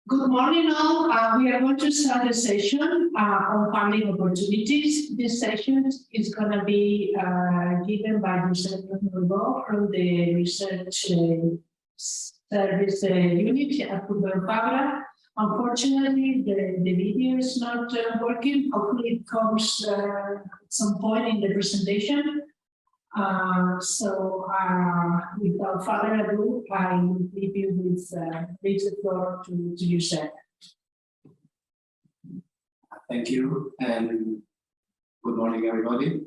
Good morning, all. We are going to start a session on funding opportunities. This session is going to be given by Josep from the Research Service Unit at Fabra. Unfortunately, the video is not working. Hopefully, it comes at some point in the presentation. Without further ado, I will leave you with the floor to Josep. Thank you, and good morning, everybody.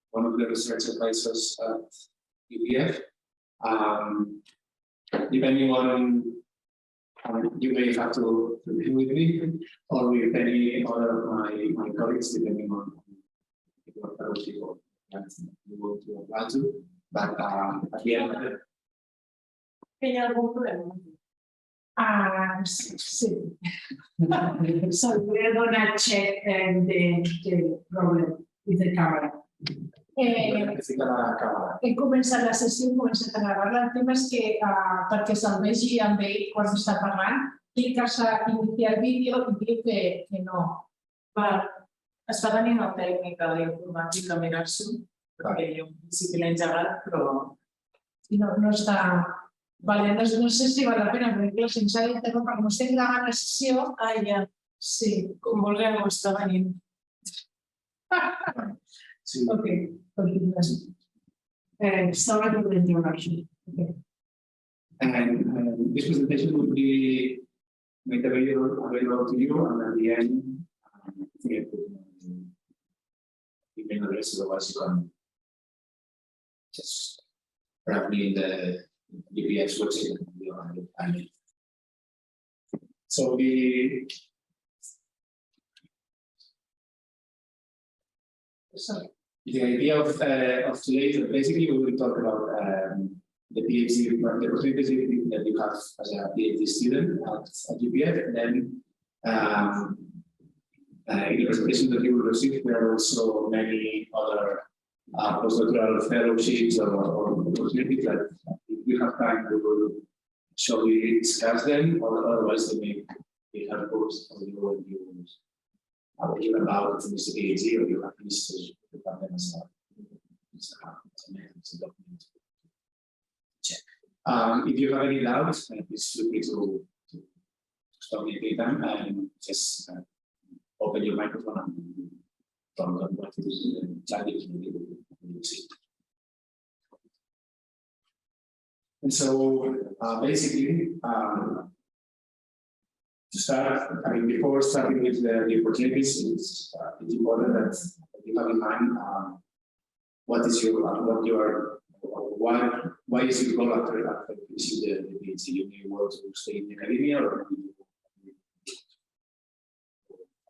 One of the research advisors at UPF. Depending on, you may have to deal with me or with any other of my colleagues, depending on what other people that you want to apply to. But at the end, so we're going to check the problem with the camera. He començat la sessió, he començat a gravar-la. El tema és que, perquè se'l vegi amb ell quan està parlant, cliques a iniciar el vídeo i diu que no. Es va tenir una tècnica d'informàtica a mirar-s'ho, perquè jo en principi l'he engegat, però no està... Vale, no sé si val la pena, perquè si ens ha d'interrompre, com estem gravant la sessió... ja. Sí. Com vulgueu, està venint. Okay, continuation. Start with the introduction. Okay. And this presentation will be made available to you, and at the end, I think I put my email address, otherwise you can just grab me in the UPF's website. So the idea of today is that basically we will talk about the PhD, the opportunities that you have as a PhD student at UPF, and then in the presentation that you will receive, there are also many other postdoctoral fellowships or opportunities that if you have time, we will surely discuss them, or otherwise they may be helpful for you if you even about the PhD or you have research department as a document. Check. If you have any doubts, please feel free to stop me anytime and just open your microphone and talk about the chat if you see. And so basically, to start, before starting with the opportunities, it's important that you have in mind why is your goal after finishing the PhD? You may want to stay in academia or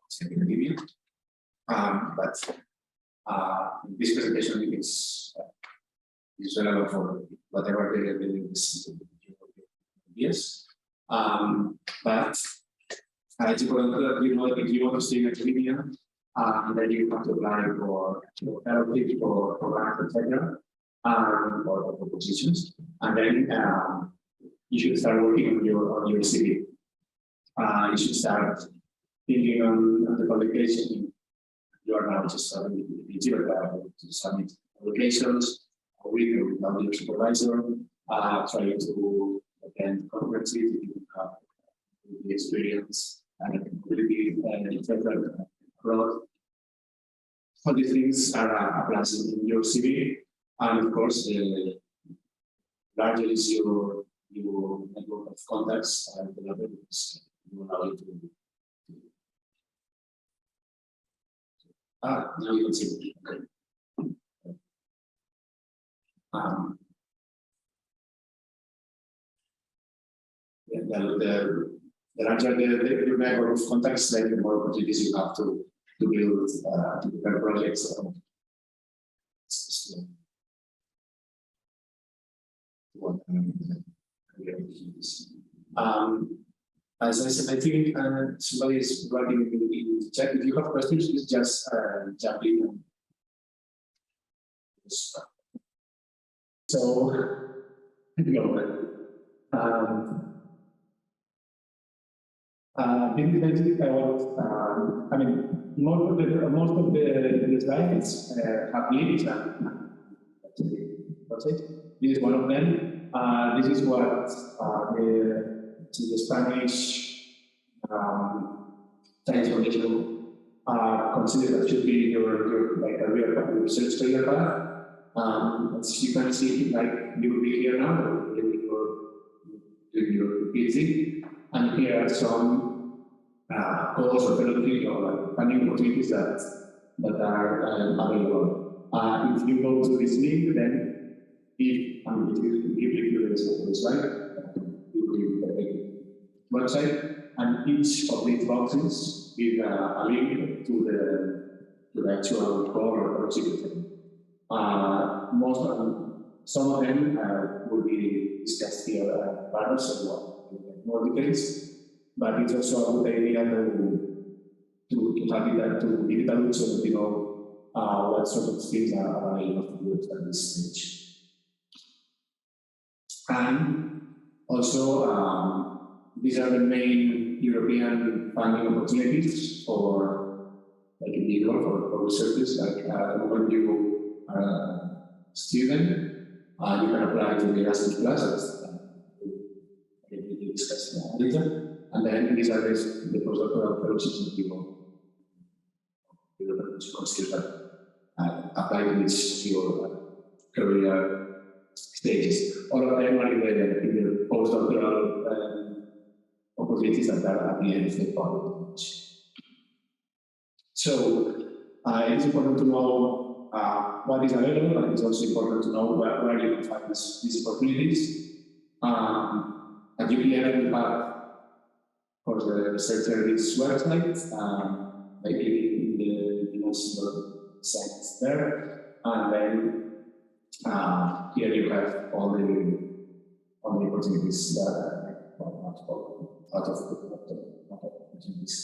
stay in academia. But this presentation is relevant for whatever the yes. But it's important that you know that if you want to stay in academia, then you have to apply for fellowship, for programs, etc., or for positions, and then you should start working on your CV. You should start thinking on the publication. You are now just starting the PhD, to submit applications with or without your supervisor, trying to attend conferences if you have the experience and ability, etc. Abroad. All these things are a plus in your CV, and of course, the larger is your network of contacts, the larger is you allow you to. Now you can see. Okay. The larger your network of contacts, then the more opportunities you have to build to prepare projects. As I said, I think somebody is writing in the chat. If you have questions, please just jump in. So, This is basically what I mean. Most of the slides have links, and that's it. This is one of them. This is what the Spanish Science Foundation consider that should be your like a real research career path. As you can see, like you will be here now, doing your PhD, and here are some goals or fellowship or funding opportunities that are available. If you go to this link, then if you click this right, you will get the website, and each of these boxes is a link to the actual goal or fellowship. Most of them, some of them will be discussed here at Fabra, so more details. But it's also a good idea to have it to give it a look so that you know what sort of things are available to do at this stage. And also, these are the main European funding opportunities for like individual for researchers. Like when you are a student, you can apply to the Erasmus Plus, we discussed later. And then these are the postdoctoral fellowships that you consider apply to each your career stages. All of them are in the postdoctoral opportunities that are at the end of the college. So it is important to know what is available, but it's also important to know where you can find these opportunities. At UPM, we have, of course, the Recerca's website, by clicking the national site there, and then here you have all the opportunities that are out of the opportunities.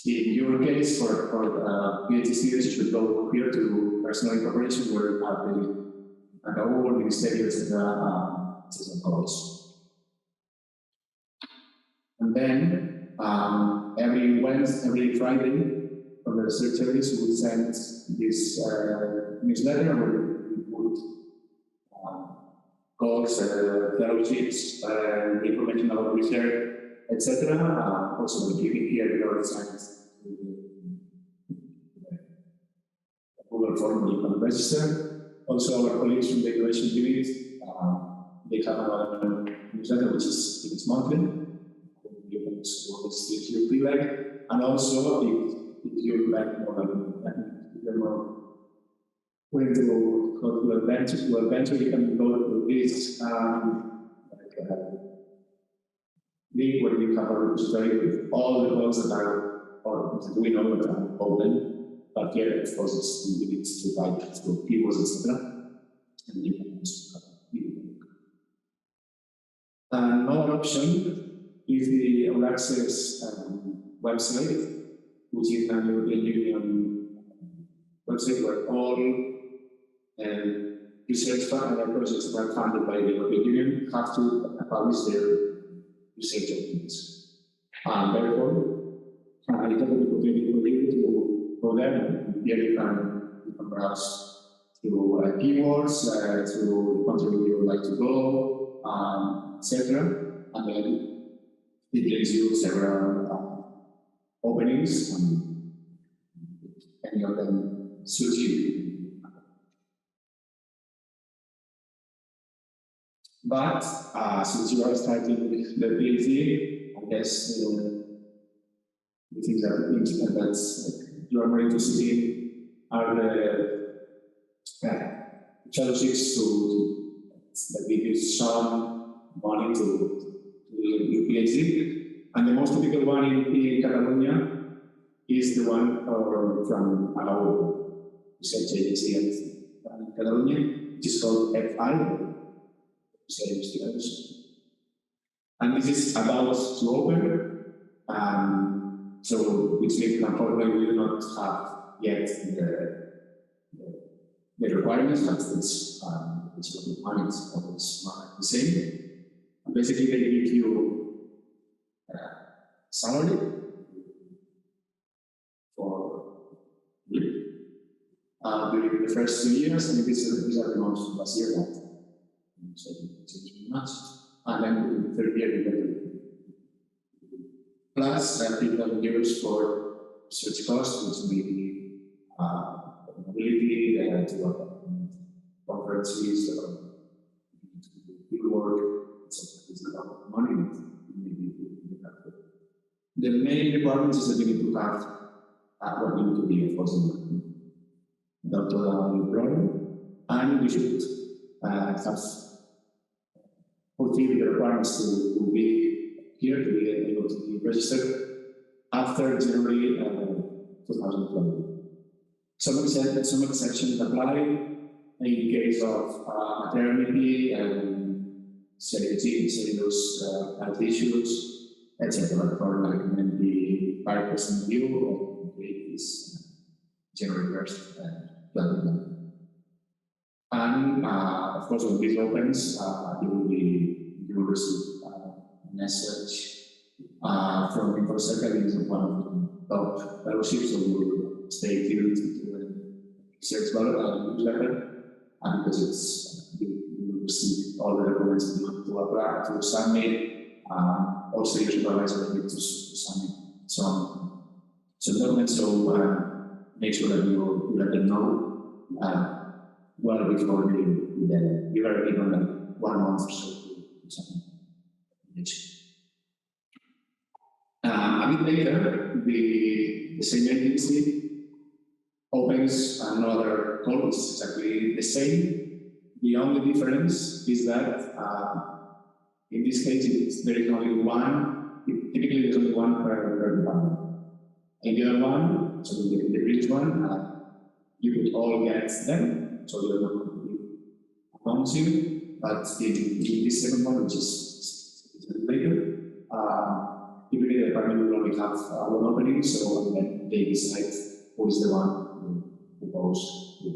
In your case, for PhD students, you should go here to personal incorporation, where you have the award, ministerial, etc. calls. And then every Friday from the research service, we will send this newsletter where we put goals, fellowships, information about research, etc. Also, giving here your assignments to the Google form you can register. Also, our colleagues from the innovation unit, they have another newsletter which is monthly. If you feel like, and also if you like if you're more willing to go to adventure, you can go to this link where you have a repository with all the goals that are, or that we know that are open, but here, of course, it's limited to type through keywords, etc. And you can also another option is the All Access website, which is an European Union website where all research projects that are funded by the European Union have to publish their research documents. And therefore, it has an opportunity for you to go there, and here you can browse through keywords, through the country you would like to go, etc. And then it gives you several openings, and any of them suits you. But since you are starting with the PhD, I guess the things that you are more interested in are the fellowships that give you some money to your PhD, and the most typical one in Catalonia is the one from our research agency in Catalonia, which is called FI, and this is about to open, so which means unfortunately we do not have yet the requirements, but it's requirements always the same. Basically, they give you salary for during the first 2 years, and these are the most last year, so it's very much. And then in the third year, you get plus €3,000 for research costs, which will be mobility, to conferences, work, etc. It's a lot of money. The main requirement is that you need to have what you need to be, of course, in the doctoral program, and you should have fulfilled the requirements to be here, to be able to be registered after January 2020. Some exceptions apply in case of maternity and serious health issues, etc. For like when the 5% due of date is January 1st, 2020. And of course, when this opens, you will receive a message from Recerca. It is one of the top fellowships, so you will stay tuned to the research newsletter, and because it's you will receive all the documents you need to apply to submit. Also, your supervisor needs to submit some documents, so make sure that you let them know well before the deadline. You are given like 1 month or so to submit. A bit later, the same agency opens another call, which is exactly the same. The only difference is that in this case, there is only one, typically there's only one per department. In the other one, so the previous one, you could all get them, so you're not completely bouncing, but in this second one, which is a bit later, typically the department will only have one opening, so then they decide who is the one who goes to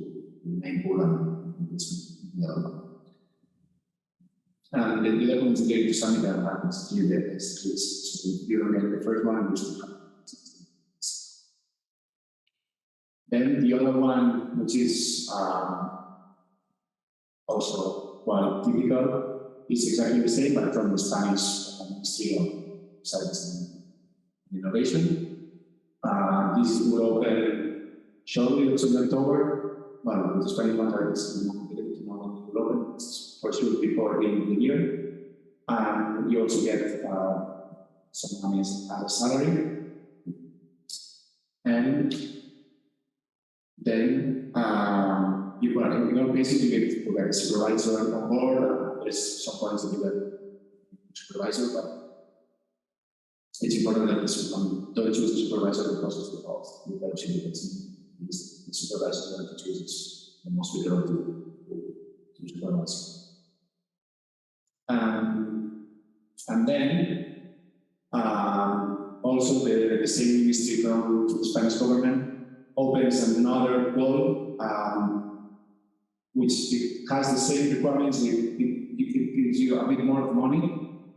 the main pool and the other one. And the documents you get to submit are happens to you get as trees. So you don't get the first one, you still have. Then the other one, which is also quite typical, is exactly the same, but from the Spanish Ministry of Science and Innovation. This will open shortly, also in October. Well, the Spanish one is not going to know when it will open, it's for sure before the end of the year. And you also get some money as a salary. And then in all cases you get a supervisor on board. There's some points that you get supervisor, but it's important that don't choose the supervisor because of the cost. You can choose the supervisor that you choose the most suitable to supervise. And then also the same ministry from the Spanish government opens another call which has the same requirements. It gives you a bit more of money,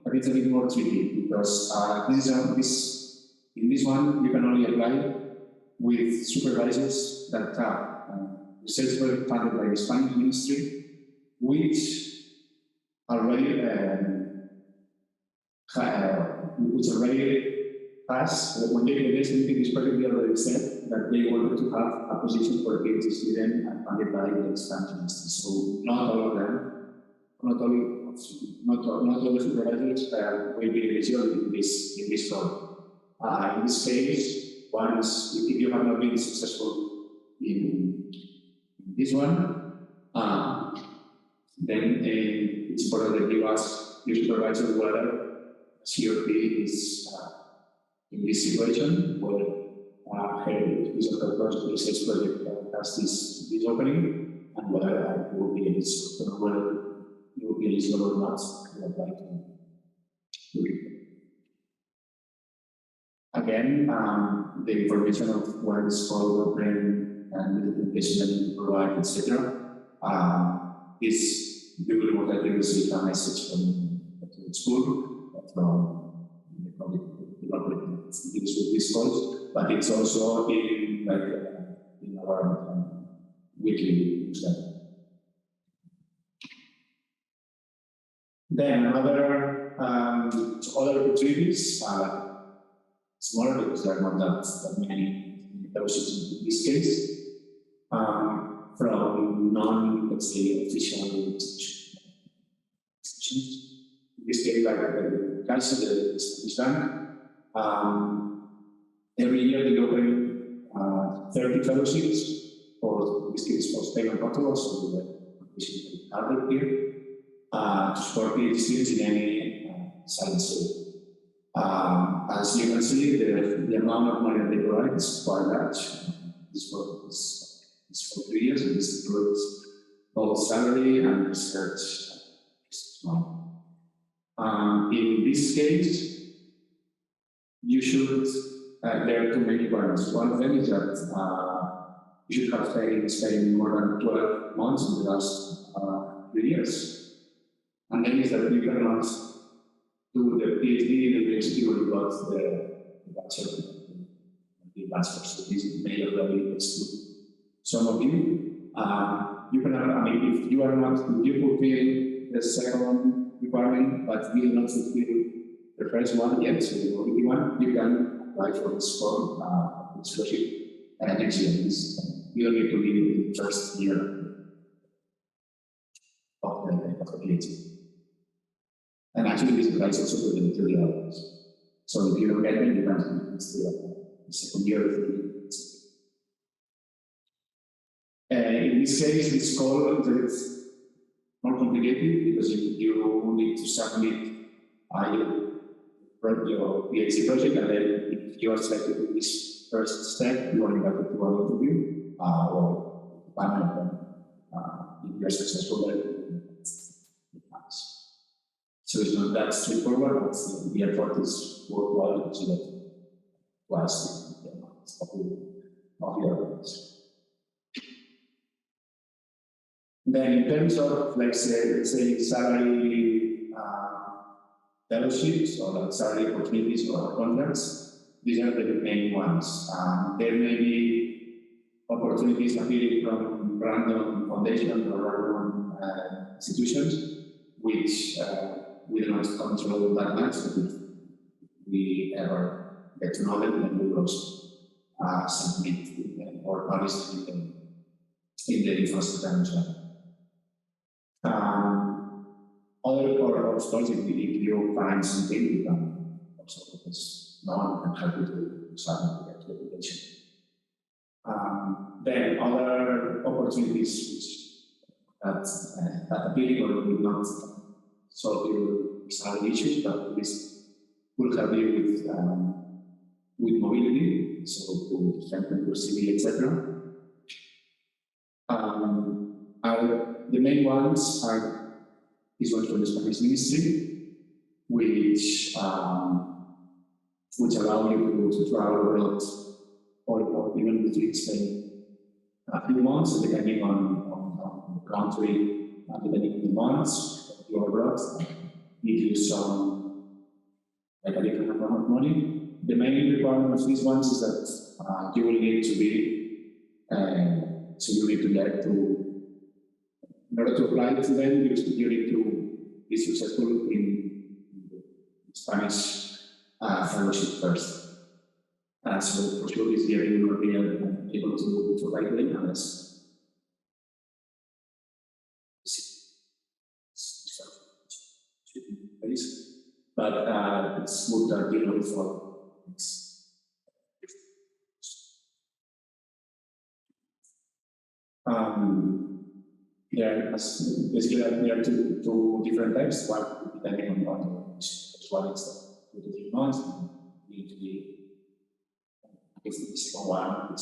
but it's a bit more tricky because in this one you can only apply with supervisors that have research project funded by the Spanish ministry, which already has, when they engaged in this project, they already said that they wanted to have a position for a PhD student and funded by the Spanish ministry. So not all of them, not all the supervisors will be eligible in this role. In this case, once if you have not been successful in this one, then it's important that you ask your supervisor whether he or he is in this situation, whether his or her first research project has this opening, and whether you will be eligible or not to apply to it. Again, the information of when it's called open and the documentation that you provide, etc., is you will most likely receive a message from the school, from the public deals with this course, but it's also in our weekly newsletter. Then other opportunities are smaller because there are not that many fellowships in this case, from let's say, official institutions. In this case, like the Council, the Spanish Bank, every year they open 30 fellowships, or in this case, for Spain and Portugal, so the Harvard here, to support PhD students in any science field. As you can see, the amount of money they provide is quite large. This for 3 years, and this includes both salary and research. In this case, you should there are two main requirements. One of them is that you should have stayed in Spain more than 12 months in the last 3 years. And then is that you cannot do the PhD in the university where you got the bachelor, the bachelor's. So this may already exclude some of you. You can have, if you are not, if you fulfill the second requirement, but you do not fulfill the first one yet, so the only one, you can apply for this form, scholarship next year. You don't need to be in the first year of the PhD. And actually, this applies also to the others. So if you don't get them, you can still the second year of the in this case, it's called it's more complicated because you need to submit your PhD project, and then if you are selected in this first step, you are invited to an interview or panel. If you are successful, then so it's not that straightforward, but the effort is worthwhile because you get twice the amount of your efforts. Then, in terms of, let's say salary fellowships or salary opportunities or contracts, these are the main ones. There may be opportunities appearing from random foundations or random institutions, which we do not control that much. So if we ever get to know them, then we will also submit them or publish them in the infrastructure as well. Of course, if you find something, you can also, because no one can help you to submit the application. Then other opportunities that appear or will not solve your salary issues, but at least will help you with mobility, so to strengthen your CV, etc. The main ones are this one from the Spanish Ministry, which allow you to travel abroad or even between Spain a few months, depending on the country, depending on the months that you are abroad, give you some a different amount of money. The main requirement of these ones is that you will need to be so you need to get to. In order to apply to them, you need to be successful in the Spanish fellowship first. So for sure this year you will be able to apply them unless but it's good that you know before. Basically, there are two different types. One depending on which one is 2 to 3 months. You need to be. If the second one,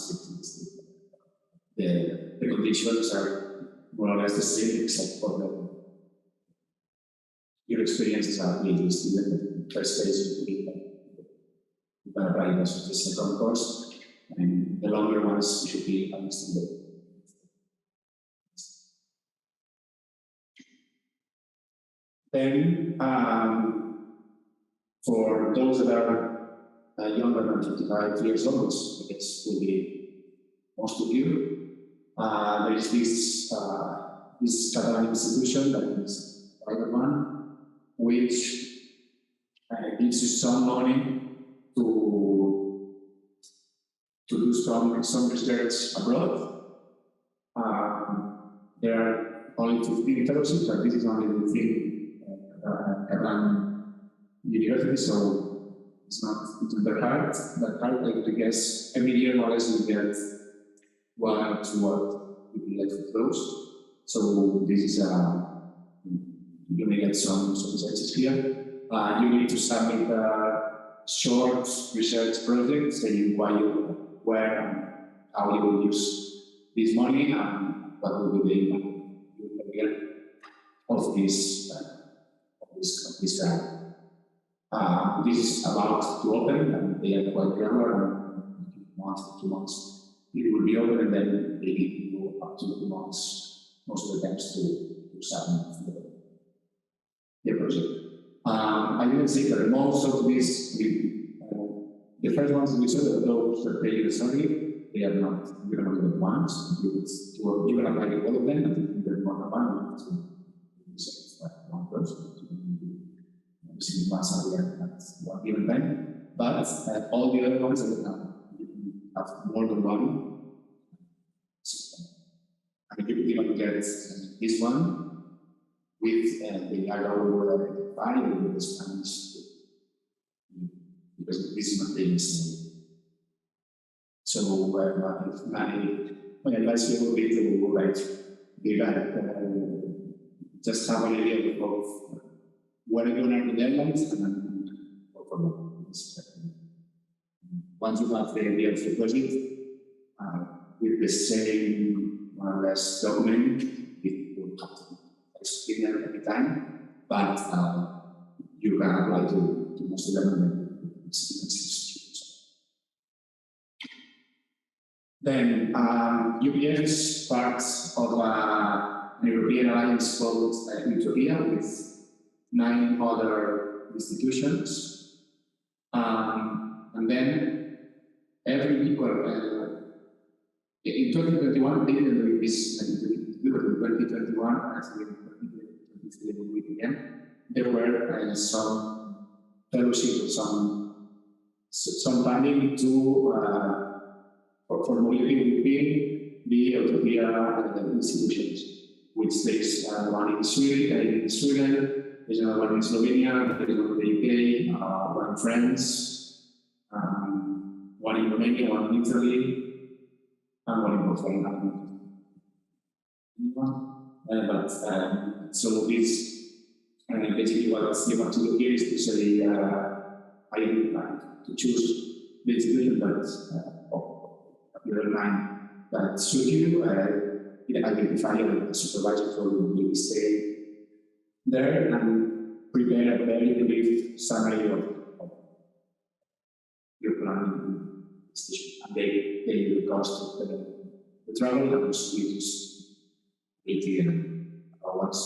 the conditions are more or less the same, except for your experience as a PhD student. The first phase you can apply it as the second course, and the longer ones should be understandable. Then, for those that are younger than 55 years old, which I guess will be most of you. There is this Catalan institution that is a private one, which gives you some money to do some research abroad. There are only 15 fellowships, but this is only within Catalan University, so it's not that hard. I guess every year more or less you get 1 or 2 what would be left of those. So this is you may get some researches here. You need to submit a short research project saying why where and how you will use this money and what will be the impact of this grant. This is about to open, and they are quite regular. Month to 2 months, it will be open, and then they go up to 2 months most of the times to submit the project. I didn't say that most of these, the first ones we saw that those that pay the salary, they are not, you don't get ones, you can apply to all of them, and you get more than one, one person, receiving one salary at one given time, but all the other ones have more than one. And you even get this one with the IRO identifier with the Spanish, because this is not the same. So my advice here would be to just have an idea of where you're going to the Netherlands and then go from there. Once you have the idea of the project, with the same more or less document, it will have to experience every time, but you can apply to most of them. Then UPF is part of an European alliance called Utopia with 9 other institutions. And then every week, in 2021, they didn't do this, in 2021, as in 2023 again, there were some fellowships or some funding to for mobility within the Utopia institutions, which there's one in Sweden, there's another one in Slovenia, there's one in the UK, one in France, one in Romania, one in Italy, and one in Portugal. So this, basically what you have to do here is to say, I would like to choose the institution that your line that suit you, identify a supervisor for you will stay there and prepare a very brief summary of your planning station. And they will cost the travel and also use 80 hours.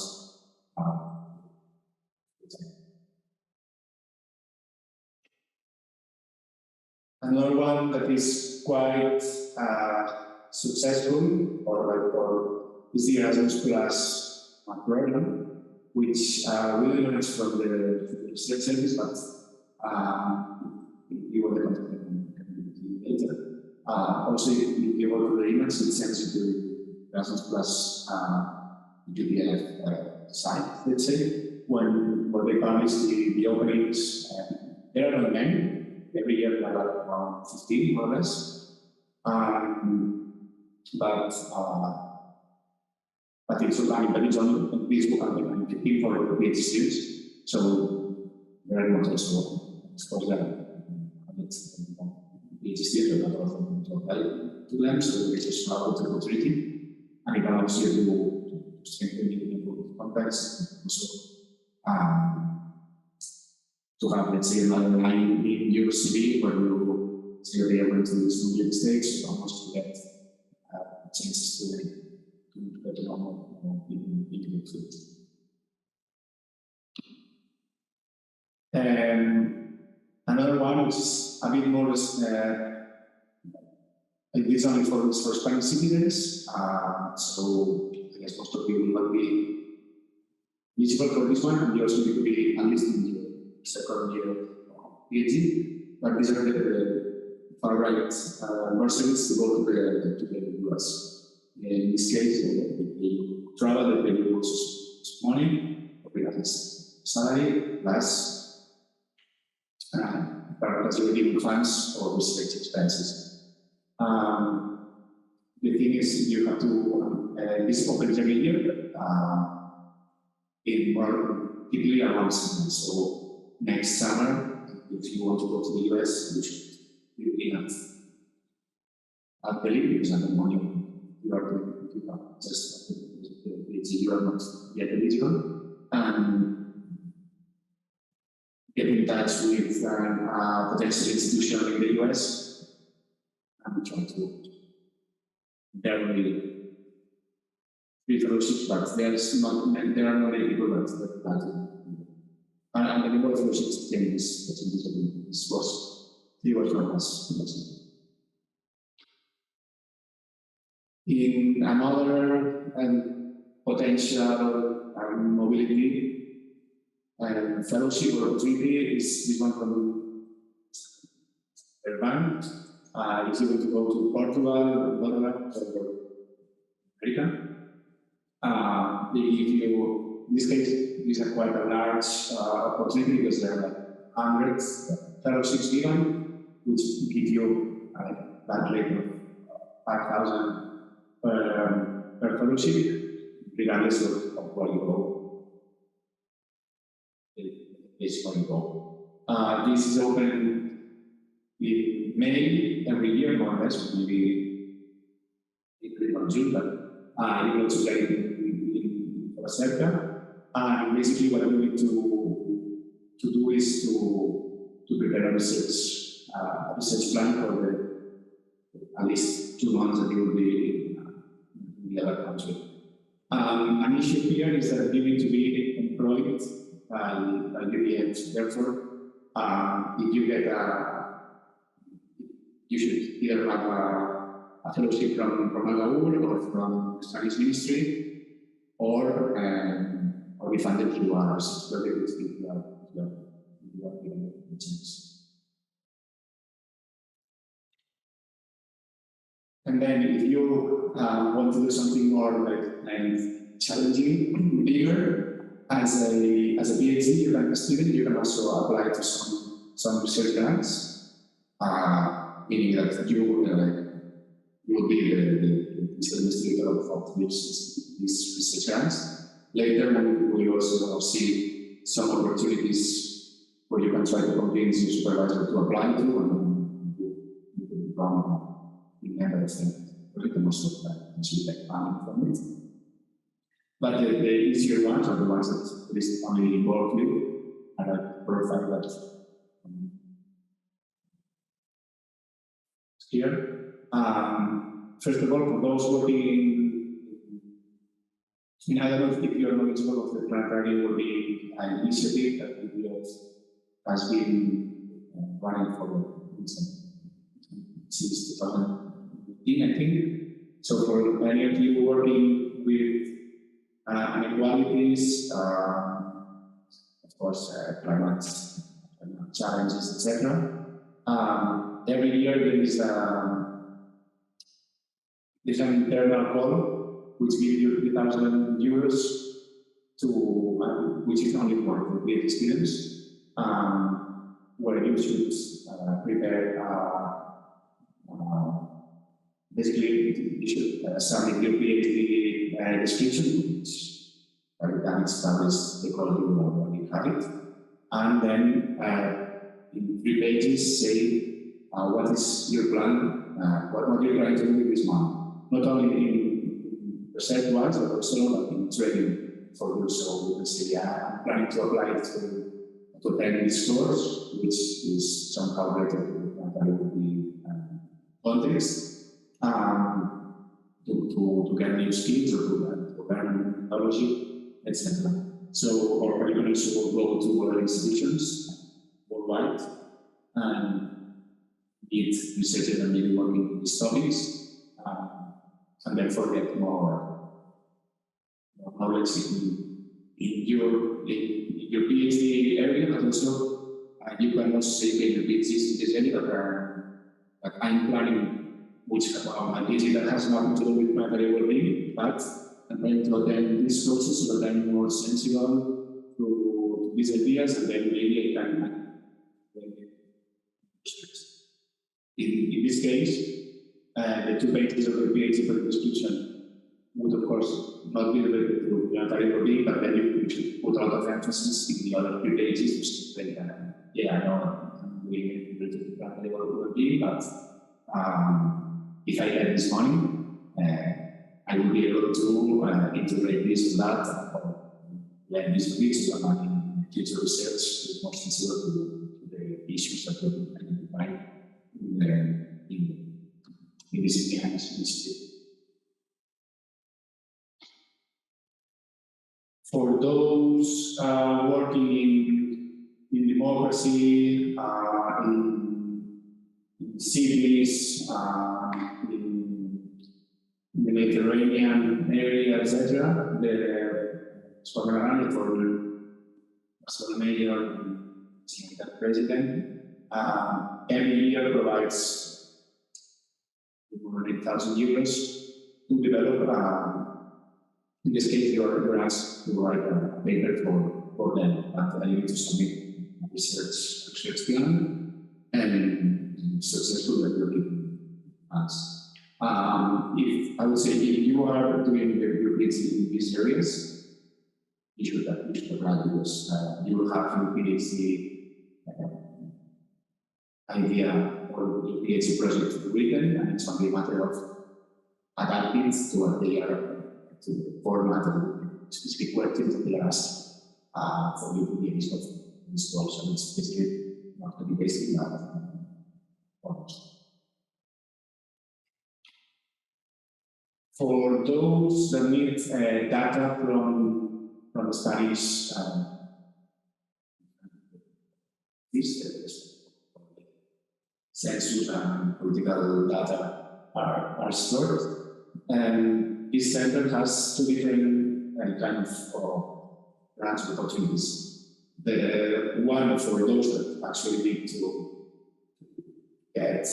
Another one that is quite successful is the Erasmus Plus program, which we manage from the state service, but you want to contact later. Also, if you go to the emails, it sends you to Erasmus Plus UPF site, let's say, when they publish the openings. There are not many. Every year we have around 15 more or less. But it's on Facebook and 15 for the PhD students. So there are not also exposed PhD students that are apply to them, so it's just not the opportunity. And it allows you to strengthen your contacts, also to have, let's say, another line in your CV where you say you're able to use some real states, almost to get chances to get to know more in the field. Another one, which is a bit more, it is only for Spanish citizens, so I guess most of you will not be eligible for this one, and you also need to be at least in your second year of PhD, but these are the far-right mercenaries to go to the US. In this case, they travel, they pay you money, or they have salary, plus perhaps you're giving funds or research expenses. The thing is, you have to, this opens every year, in more typically around summer. So next summer, if you want to go to the US, you should be in at the leave, because at the morning you are just you are not yet eligible, and get in touch with a potential institution in the US and try to barely free fellowships, but there are not many people that and the number of fellowships changes. This was 3 or 4 months. In another potential mobility fellowship or opportunity is this one from Servei. If you want to go to Portugal, Netherlands, or America, they give you, in this case, this is quite a large opportunity because there are like hundreds of fellowships given, which give you that rate of 5,000 per fellowship, regardless of where you go. It's where you go. This is open in May every year, more or less, maybe April or June, but you can also get it in Recerca. And basically, what you need to do is to prepare a research plan for at least 2 months that you will be in the other country. An issue here is that you need to be employed by UPH. Therefore, if you get you should either have a fellowship from Agaur or from the Spanish Ministry, or be funded through our research project if you are given the chance. And then if you want to do something more like challenging, bigger, as a PhD student, you can also apply to some research grants, meaning that you will be the administrator of these research grants. Later, we will also see some opportunities where you can try to convince your supervisor to apply to, and you can become in everything. You can also actually take funding from it. But the easier ones are the ones that at least only involved with, and I profile that here. First of all, for those working in I don't know if you're knowledgeable of the planetary will be an initiative that UPF has been running for since 2015, I think. So for any of you working with inequalities, of course, climate challenges, etc. Every year there is there's an internal call which gives you 3,000 euros to, which is only for PhD students, where you should prepare, basically you should submit your PhD description, which by the time it's published, they call you when you have it, and then in 3 pages say what is your plan, what you're trying to do with this money. Not only in research-wise, but also in training for you. So you can say, I'm planning to apply to attend this course, which is somehow related to the planetary context, to get new skills or to learn technology, etc. So, or you can also go to other institutions worldwide and need researchers and maybe working in these topics, and therefore get more knowledge in your PhD area, but also you can also say, okay, your PhD is in this area, but I'm planning my PhD that has nothing to do with my very well-being, but I'm trying to attend these courses so that I'm more sensible to these ideas, and then maybe I can. In this case, the 2 pages of the PhD for the description would, of course, not be related to planetary well-being, but then you should put a lot of emphasis in the other 3 pages to say that, yeah, I know I'm doing it related to planetary well-being, but if I get this money, I will be able to integrate this and that, or learn this with it, so that my future research is more sensible to the issues that we're identifying in this initiative. For those working in democracy, in cities, in the Mediterranean area, etc., the Programa for Mayor and President every year provides €100,000 to develop. In this case, you're asked to write a paper for them, but you need to submit a research plan, and successful that you're giving us. If I would say, if you are doing your PhD in these areas, you should apply, because you will have your PhD idea or your PhD project written, and it's only a matter of adapting to what they are, to the format of the specific questions that they are asked for you to be able to install. So it's basically not to be based in that format. For those that need data from studies, census and political data are stored. And this center has 2 different kind of grants and opportunities. The one for those that actually need to get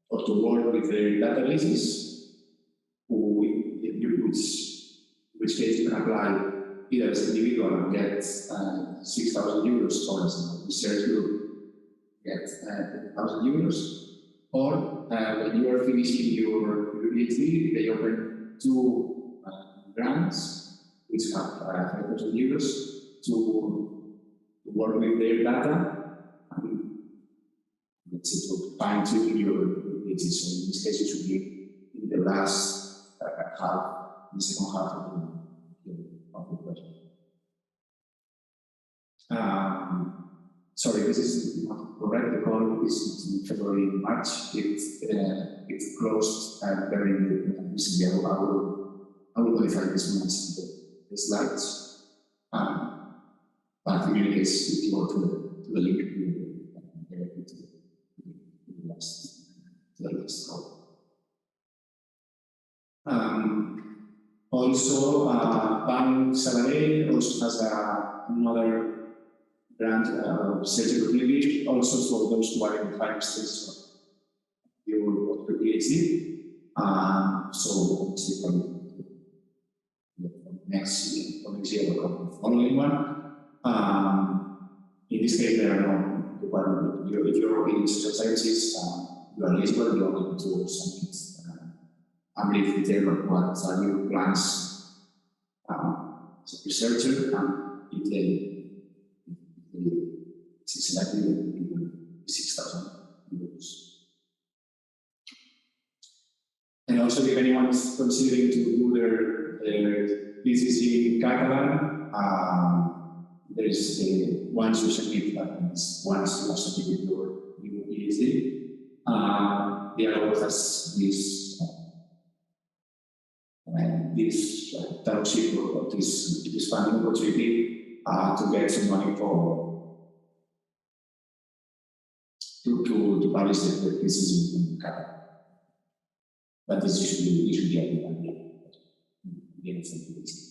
or to work with their databases, which case you can apply either as an individual and get €6,000, or as a research group, get €10,000, or when you are finishing your PhD, they open 2 grants which have €5,000 to work with their data and to fine-tune your PhD. So in this case, it should be in the last the second half of the project. Sorry, this is not correct. The call is in February and March. It's closed very recently. I will modify this once the slides. But in any case, if you go to the link, you will directly to the last call. Also, Bank Servei also has another grant research opportunity, also for those who are in the final stage of your PhD. So obviously from next year or the following one. In this case, there are no requirements. If you're working in social sciences, you are eligible. You are going to submit a brief detail of what are your plans as a researcher, and if they selected, you will give €6,000. And also, if anyone is considering to do their thesis in Catalan, there is once you submit that, once you have submitted your PhD, the award has this fellowship or this funding opportunity to get some money to publish the thesis in Canada. But this usually at the end of the thesis.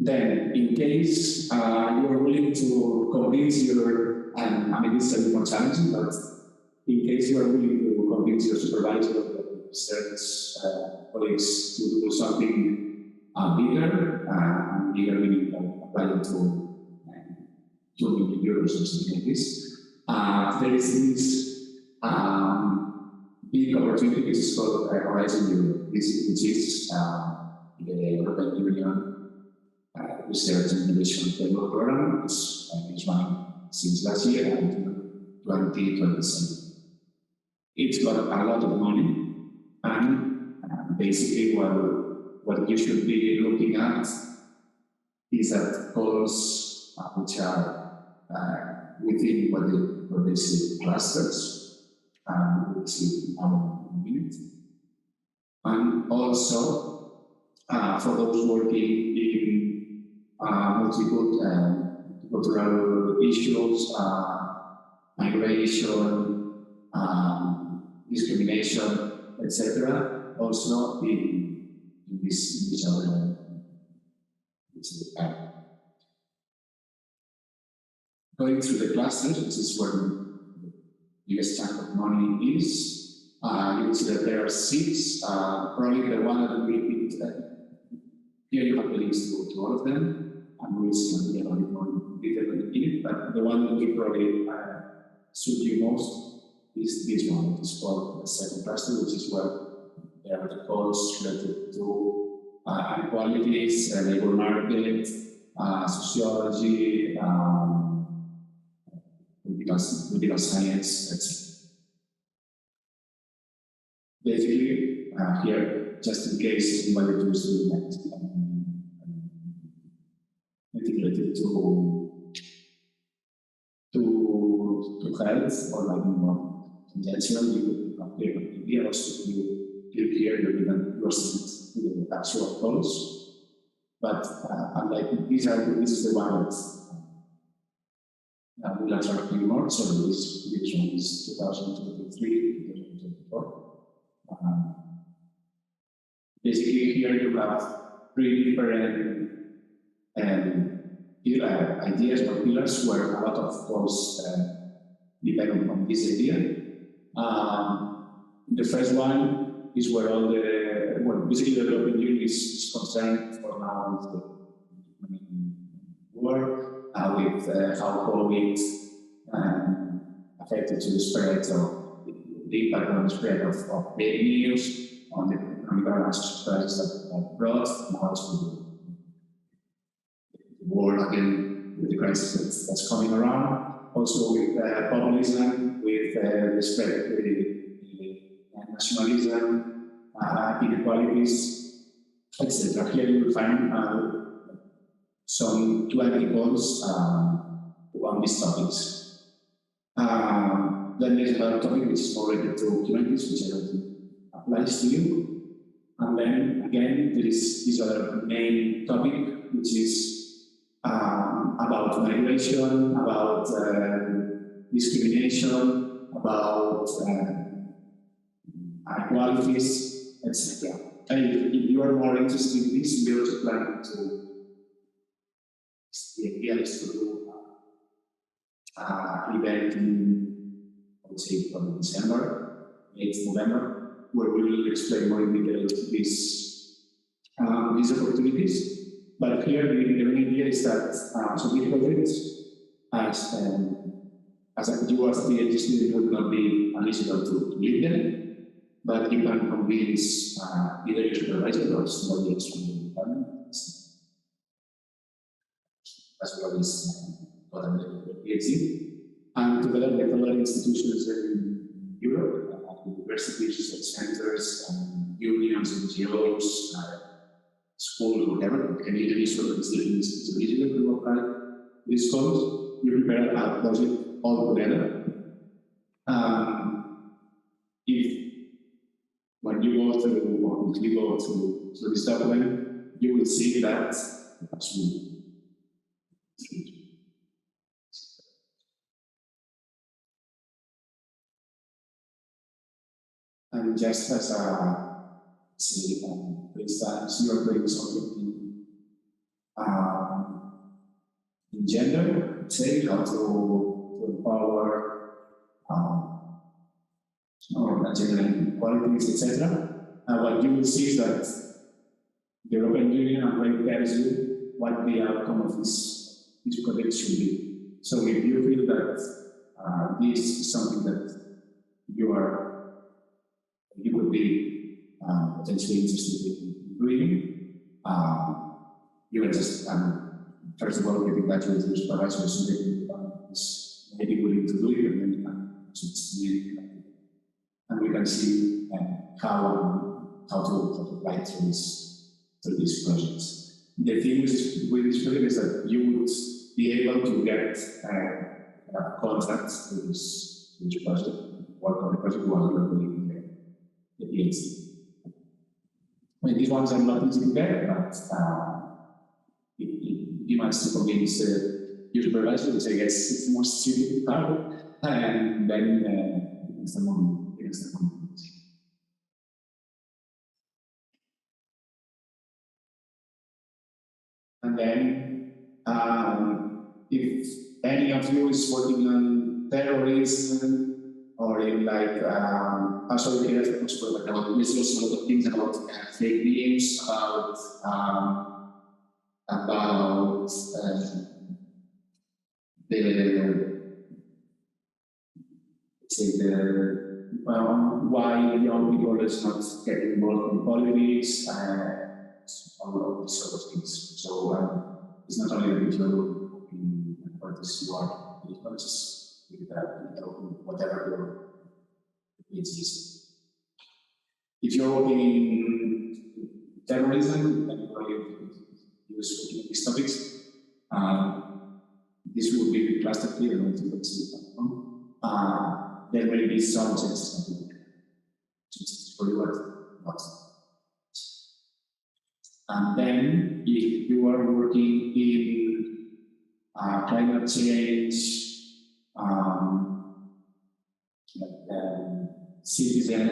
Then, in case you are willing to convince your, I mean, it's a bit more challenging, but in case you are willing to convince your supervisor or research colleagues to do something bigger, bigger meaning applying to 2 million euros or something like this, there is this big opportunity which is called Horizon Europe, which is the European Union Research and Innovation Framework Program, which is running since last year until 2027. It's got a lot of money, and basically what you should be looking at is at goals which are within what they say clusters, we'll see in a minute. And also for those working in multicultural issues, migration, discrimination, etc. Also in this other going through the clusters, which is where the biggest chunk of money is, you will see that there are 6. Probably the one that will be here you have the links to all of them, and we'll see a bit more detail in it, but the one that will probably suit you most is this one. It is called the second cluster, which is where there are the goals related to inequalities, labor market, sociology, political science, etc. Basically, here, just in case anybody who's doing anything related to health or like more conventional, you can clear the idea. Also, you click here, you are sent to the actual goals. But unlike this is the one that will attract you more. So this one is 2023, 2024. Basically, here you have 3 different ideas or pillars where a lot of goals depend on this idea. The first one is where all basically the European Union is concerned for now with the war, with how COVID affected to the spread of the impact on the spread of fake news, on the economic and social crisis that brought, now to the war again with the crisis that's coming around. Also with populism, with the spread of the nationalism, inequalities, etc. Here you will find some 20 goals on these topics. Then there's another topic which is more related to humanities, which I don't think applies to you. And then again, there is this other main topic, which is about migration, about discrimination, about inequalities, etc. And if you are more interested in this, we also plan to. The idea is to do an event in, I would say, probably December, late November, where we will explain more in detail these opportunities. But here, the main idea is that some big projects, as you as a PhD student, would not be eligible to lead them, but you can convince either your supervisor or somebody else from the department. As well as the PhD, and together with other institutions in Europe, universities, research centers, unions, NGOs, schools, whatever, Canadian institutions is eligible to apply these codes. We prepare a project all together. If when you go through, or if you go through this document, you will see that actually And just as a, say, for instance, you are doing something in gender, say, how to empower or gender inequalities, etc. What you will see is that the European Union already tells you what the outcome of this project should be. So if you feel that this is something that you would be potentially interested in doing, you can just first of all get in touch with your supervisor so that is maybe willing to do it, and then you can and we can see how to apply through these projects. The thing with this project is that you would be able to get contracts with this project, work on the project while you're doing the PhD. I mean, these ones are not easy to get, but you might still convince your supervisor to say, yes, it's more stupid hard, and then you can start moving. And then, if any of you is working on terrorism or in like, sorry, there's also a lot of things about fake news, about why young people is not getting involved in politics, all of these sort of things. So it's not only that if you're working in politics, you are in politics, whatever your PhD is. If you're working in terrorism, then you probably use working in these topics. This will be clustered here, and you can see it. There may be some changes for you, but and then, if you are working in climate change, citizen,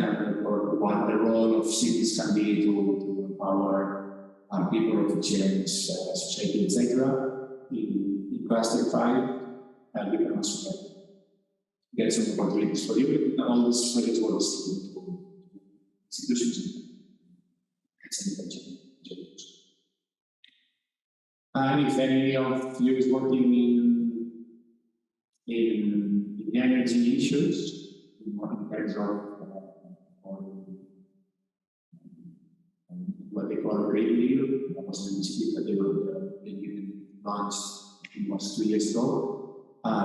or what the role of cities can be to empower people to change society, etc. In cluster 5, you can also get some opportunities for you. And all these projects were received to institutions. And if any of you is working in energy issues, in terms of what they call Green Deal, that was an initiative that they were launched, I think it was 2 years ago,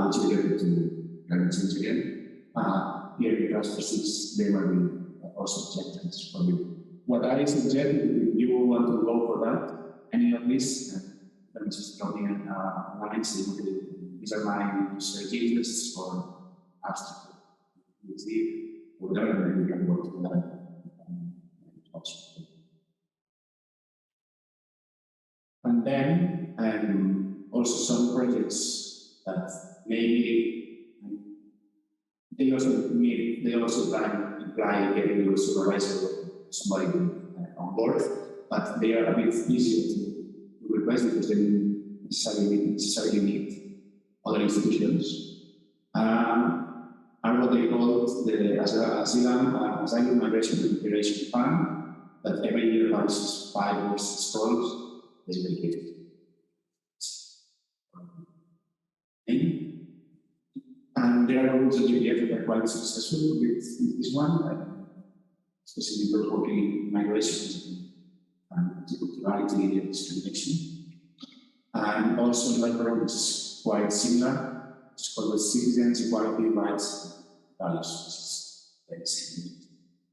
which is related to climate change again. Here in Cluster 6, there will be also objectives for you. What I suggest, if you want to go for that, any of this, let me just drop in one and say, okay, these are my research interests for abstract PhD, whatever, and then you can work with that. And then also some projects that maybe they also imply getting your supervisor or somebody on board, but they are a bit easier to request because they necessarily need other institutions. And what they call the Asylum Migration and Integration Fund, that every year houses 5 or 6 projects dedicated. And there are rules that you get that are quite successful with this one, especially those working in migration and multiculturality and discrimination. And also another program which is quite similar, it's called the Citizens, Equality, Rights, and Values, which is very similar.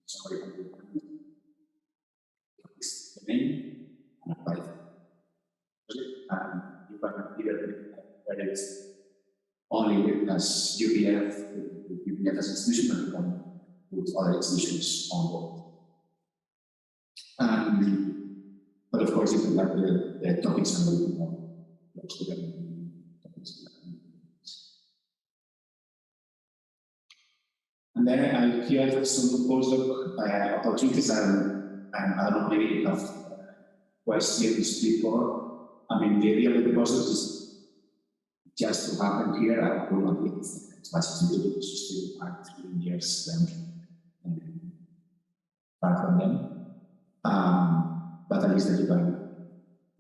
Somebody can do the name and apply it. And you can either whether it's only as UPF as an institution, but you can put other institutions on board. But of course, you can have the topics and the topics. And then I here some postdoc opportunities, and I don't know, maybe you have questions before. I mean, the idea of the postdoc is just to happen here. I will not get as much as you do, because you still are 3 years then apart from them. But at least that you can,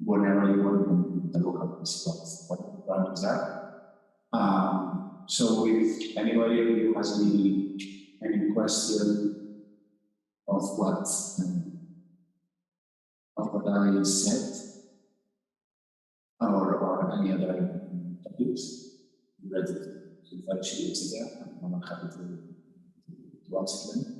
whenever you want, the local principles, what the programs are. So if anybody who has any question of what I said, or any other topics related to virtual, etc., I'm happy to answer them.